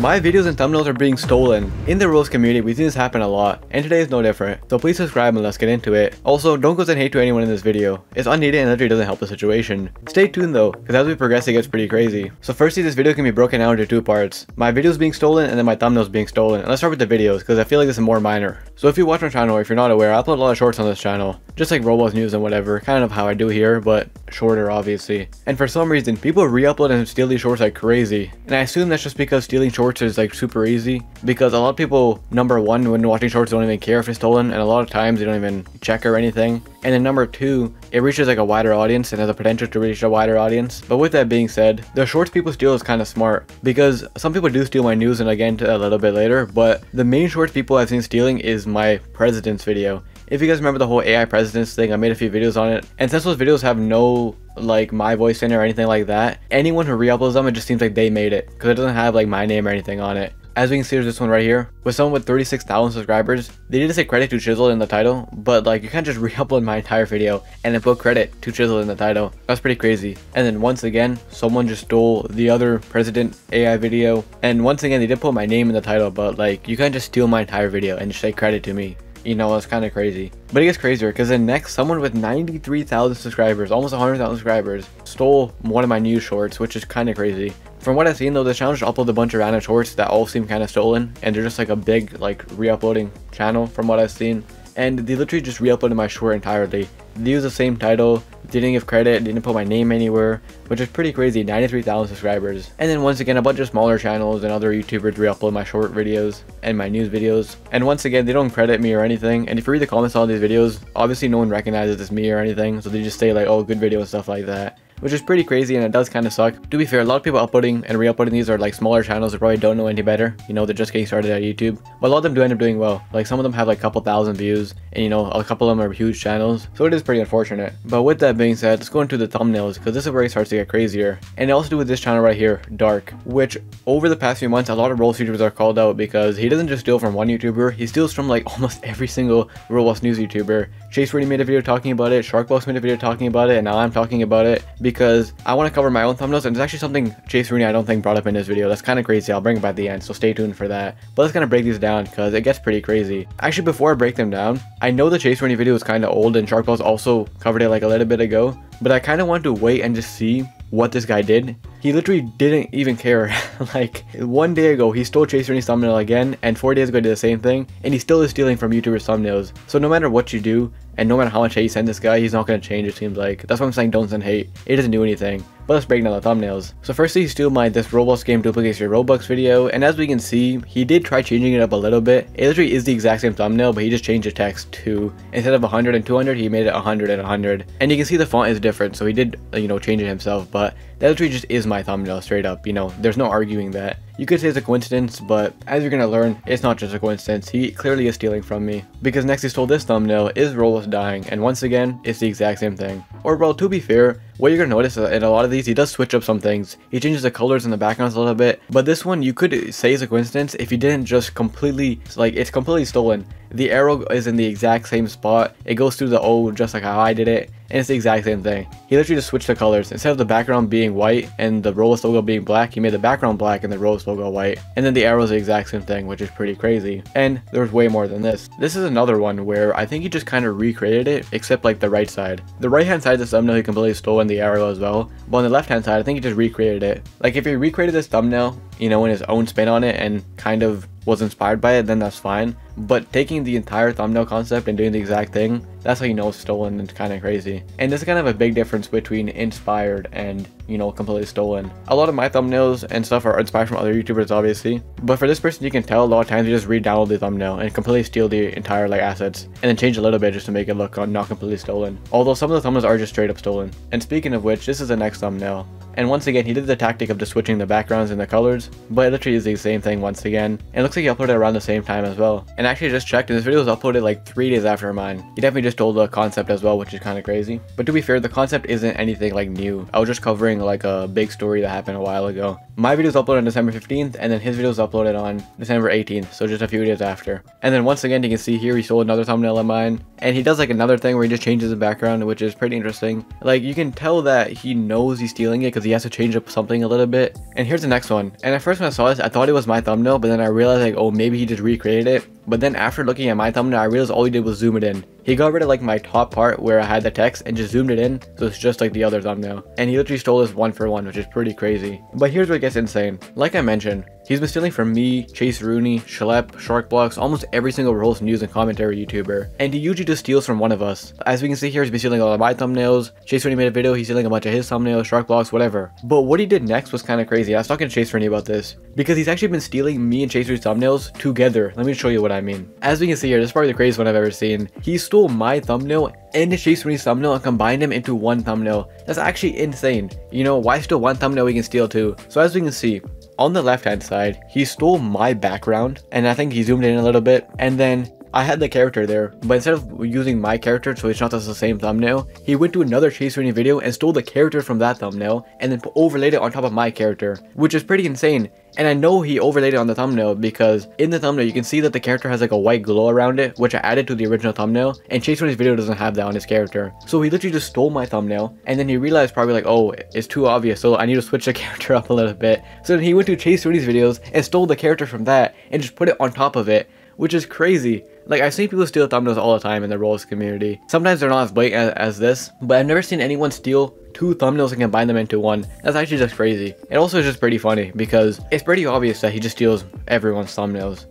My videos and thumbnails are being stolen. In the Roblox community, we've seen this happen a lot, and today is no different. So please subscribe and let's get into it. Also, don't go send hate to anyone in this video. It's unneeded and literally doesn't help the situation. Stay tuned though, because as we progress it gets pretty crazy. So firstly, this video can be broken down into two parts. My videos being stolen and then my thumbnails being stolen. And let's start with the videos, because I feel like this is more minor. So if you watch my channel or if you're not aware, I upload a lot of shorts on this channel. Just like Roblox news and whatever, kind of how I do here, but shorter obviously. And for some reason, people re-upload and steal these shorts like crazy. And I assume that's just because stealing shorts is like super easy, because a lot of people, number one, when watching shorts don't even care if it's stolen, and a lot of times they don't even check or anything. And then number two, it reaches like a wider audience and has a potential to reach a wider audience. But with that being said, the shorts people steal is kind of smart, because some people do steal my news, and again a little bit later, but the main shorts people I've seen stealing is my president's video. If you guys remember the whole AI presidents thing, I made a few videos on it, and since those videos have no like my voice in it or anything like that, anyone who re-uploads them, it just seems like they made it, because it doesn't have like my name or anything on it. As we can see, there's this one right here with someone with 36,000 subscribers. They did say credit to Chisel in the title, but like you can't just re-upload my entire video and then put credit to Chisel in the title. That's pretty crazy. And then once again, someone just stole the other president AI video, and once again they did put my name in the title, but like you can't just steal my entire video and just say credit to me. You know, it's kind of crazy. But it gets crazier, because then next, someone with 93,000 subscribers, almost 100,000 subscribers, stole one of my news shorts, which is kind of crazy. From what I've seen though, this channel just uploads a bunch of random shorts that all seem kind of stolen, and they're just like a big like re-uploading channel from what I've seen. And they literally just re-uploaded my short entirely. They use the same title, didn't give credit, didn't put my name anywhere, which is pretty crazy. 93,000 subscribers. And then once again, a bunch of smaller channels and other YouTubers re-upload my short videos and my news videos. And once again, they don't credit me or anything. And if you read the comments on these videos, obviously no one recognizes it's me or anything, so they just say like, oh, good video and stuff like that, which is pretty crazy, and it does kind of suck. To be fair, a lot of people uploading and re-uploading these are like smaller channels that probably don't know any better. You know, they're just getting started at YouTube. But a lot of them do end up doing well. Like some of them have like a couple thousand views, and you know, a couple of them are huge channels. So it is pretty unfortunate. But with that being said, let's go into the thumbnails, because this is where it starts to get crazier. And it also to do with this channel right here, Dark, which over the past few months, a lot of Roblox YouTubers are called out, because he doesn't just steal from one YouTuber, he steals from like almost every single Roblox news YouTuber. Chaseroony made a video talking about it, SharkBlox made a video talking about it, and now I'm talking about it because I want to cover my own thumbnails, and it's actually something Chaseroony I don't think brought up in this video. That's kind of crazy. I'll bring it by the end, so stay tuned for that. But let's kind of break these down, because it gets pretty crazy. Actually, before I break them down, I know the Chaseroony video is kind of old, and SharkBlox also covered it like a little bit ago, but I kind of want to wait and just see what this guy did. He literally didn't even care. Like one day ago he stole Chaseroony's thumbnail again, and 4 days ago he did the same thing, and he still is stealing from YouTubers' thumbnails. So no matter what you do, and no matter how much hate you send this guy, he's not going to change, it seems like. That's why I'm saying don't send hate. It doesn't do anything. But let's break down the thumbnails. So firstly, he stole this Roblox game duplicates your Robux video, and as we can see, he did try changing it up a little bit. It literally is the exact same thumbnail, but he just changed the text to, instead of 100 and 200, he made it 100 and 100. And you can see the font is different, so he did, you know, change it himself, but that literally just is my thumbnail straight up. You know, there's no arguing that. You could say it's a coincidence, but as you're gonna learn, it's not just a coincidence. He clearly is stealing from me, because next he stole this thumbnail, is Roblox dying, and once again, it's the exact same thing. Or well, to be fair, what you're gonna notice in a lot of these, he does switch up some things. He changes the colors and the backgrounds a little bit, but this one you could say is a coincidence if he didn't just completely, like, it's completely stolen. The arrow is in the exact same spot, it goes through the O just like how I did it, and it's the exact same thing. He literally just switched the colors. Instead of the background being white and the Roblox logo being black, he made the background black and the Roblox logo white, and then the arrow is the exact same thing, which is pretty crazy. And there's way more than this. This is another one where I think he just kind of recreated it, except like the right side. The right hand side of the thumbnail he completely stole in the arrow as well, but on the left hand side I think he just recreated it. Like if he recreated this thumbnail, you know, in his own spin on it and kind of was inspired by it, then that's fine. But taking the entire thumbnail concept and doing the exact thing, that's how you know it's stolen, and it's kind of crazy. And this is kind of a big difference between inspired and, you know, completely stolen. A lot of my thumbnails and stuff are inspired from other YouTubers, obviously, but for this person you can tell a lot of times you just re-download the thumbnail and completely steal the entire like assets, and then change a little bit just to make it look not completely stolen. Although some of the thumbnails are just straight up stolen. And speaking of which, this is the next thumbnail. And once again, he did the tactic of just switching the backgrounds and the colors, but it literally is the same thing once again. And it looks like he uploaded around the same time as well. And actually I just checked, and this video was uploaded like 3 days after mine. He definitely just stole the concept as well, which is kind of crazy. But to be fair, the concept isn't anything like new. I was just covering covering like a big story that happened a while ago. My video was uploaded on December 15th, and then his video was uploaded on December 18th, so just a few days after. And then once again, you can see here he stole another thumbnail of mine, and he does like another thing where he just changes the background, which is pretty interesting. Like, you can tell that he knows he's stealing it because he has to change up something a little bit. And here's the next one. And at first when I saw this, I thought it was my thumbnail, but then I realized like, oh, maybe he just recreated it. But then after looking at my thumbnail, I realized all he did was zoom it in. He got rid of like my top part where I had the text and just zoomed it in, so it's just like the other thumbnail. And he literally stole this one for one, which is pretty crazy. But here's where it gets insane. Like I mentioned, he's been stealing from me, Chaseroony, SharkBlox, almost every single roast, news, and commentary YouTuber. And he usually just steals from one of us. As we can see here, he's been stealing a lot of my thumbnails. Chaseroony made a video, he's stealing a bunch of his thumbnails, SharkBlox, whatever. But what he did next was kind of crazy. I was talking to Chaseroony about this, because he's actually been stealing me and Chaseroony's thumbnails together. Let me show you what I mean. As we can see here, this is probably the craziest one I've ever seen. He stole my thumbnail and Chaseroony's thumbnail and combined them into one thumbnail. That's actually insane. You know, why steal one thumbnail we can steal two? So as we can see, on the left hand side, he stole my background, and I think he zoomed in a little bit, and then I had the character there, but instead of using my character so it's not just the same thumbnail, he went to another Chaseroony video and stole the character from that thumbnail and then overlaid it on top of my character, which is pretty insane. And I know he overlaid it on the thumbnail because in the thumbnail you can see that the character has like a white glow around it, which I added to the original thumbnail, and Chaseroony's video doesn't have that on his character. So he literally just stole my thumbnail, and then he realized probably like, oh, it's too obvious, so I need to switch the character up a little bit. So then he went to Chaseroony's videos and stole the character from that and just put it on top of it, which is crazy. Like, I've seen people steal thumbnails all the time in the roast community. Sometimes they're not as blatant as this, but I've never seen anyone steal two thumbnails and combine them into one. That's actually just crazy. It also is just pretty funny because it's pretty obvious that he just steals everyone's thumbnails.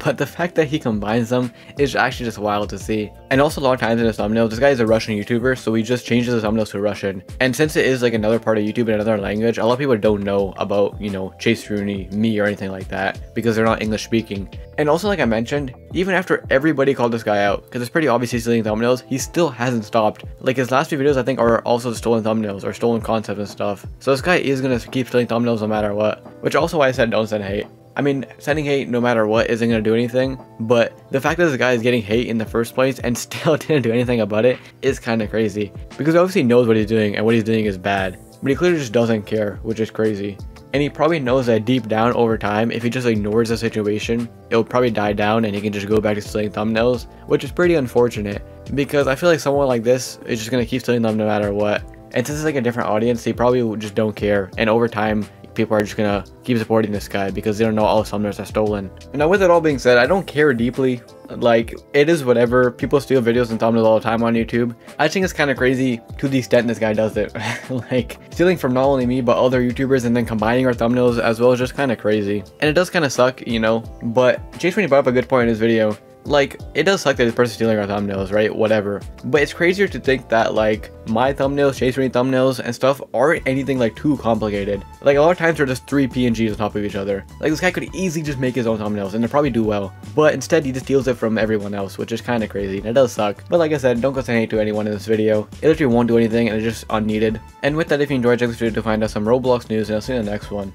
But the fact that he combines them is actually just wild to see. And also a lot of times in his thumbnail, this guy is a Russian YouTuber, so he just changes his thumbnails to Russian. And since it is like another part of YouTube in another language, a lot of people don't know about, you know, Chaseroony, me, or anything like that because they're not English speaking. And also, like I mentioned, even after everybody called this guy out, because it's pretty obvious he's stealing thumbnails, he still hasn't stopped. Like, his last few videos, I think, are also stolen thumbnails or stolen concepts and stuff. So this guy is gonna keep stealing thumbnails no matter what. Which also why I said don't send hate. I mean, sending hate no matter what isn't gonna do anything, but the fact that this guy is getting hate in the first place and still didn't do anything about it is kind of crazy. Because he obviously knows what he's doing, and what he's doing is bad. But he clearly just doesn't care, which is crazy. And he probably knows that deep down over time, if he just ignores the situation, it'll probably die down and he can just go back to stealing thumbnails, which is pretty unfortunate. Because I feel like someone like this is just gonna keep stealing them no matter what. And since it's like a different audience, they probably just don't care. And over time, people are just gonna keep supporting this guy because they don't know all thumbnails are stolen. Now, with it all being said, I don't care deeply. Like, it is whatever. People steal videos and thumbnails all the time on YouTube. I think it's kind of crazy to the extent this guy does it. Like, stealing from not only me but other YouTubers and then combining our thumbnails as well is just kind of crazy. And it does kind of suck, you know, but Chaseroony brought up a good point in his video. Like, it does suck that this person's stealing our thumbnails, right? Whatever. But it's crazier to think that, like, my thumbnails, Chaseroony thumbnails, and stuff aren't anything, like, too complicated. Like, a lot of times they're just 3 PNGs on top of each other. Like, this guy could easily just make his own thumbnails, and they'll probably do well. But instead, he just steals it from everyone else, which is kind of crazy. And it does suck. But like I said, don't go send hate to anyone in this video. It literally won't do anything, and it's just unneeded. And with that, if you enjoyed, check this video to find out some Roblox news, and I'll see you in the next one.